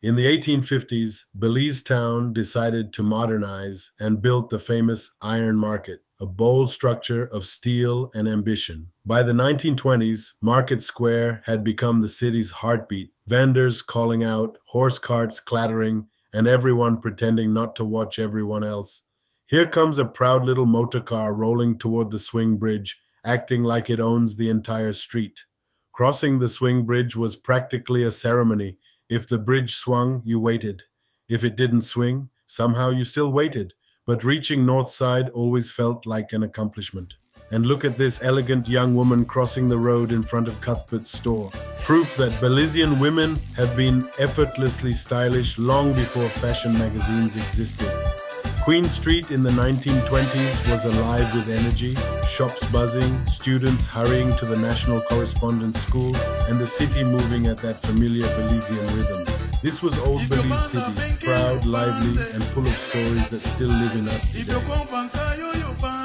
In the 1850s, Belize Town decided to modernize and built the famous Iron Market, a bold structure of steel and ambition. By the 1920s, Market Square had become the city's heartbeat, vendors calling out, horse carts clattering, and everyone pretending not to watch everyone else. Here comes a proud little motor car rolling toward the swing bridge, acting like it owns the entire street. Crossing the swing bridge was practically a ceremony. If the bridge swung, you waited. If it didn't swing, somehow you still waited. But reaching North Side always felt like an accomplishment. And look at this elegant young woman crossing the road in front of Cuthbert's store. Proof that Belizean women have been effortlessly stylish long before fashion magazines existed. Queen Street in the 1920s was alive with energy, shops buzzing, students hurrying to the National Correspondence School, and the city moving at that familiar Belizean rhythm. This was old Belize City, proud, lively, and full of stories that still live in us today.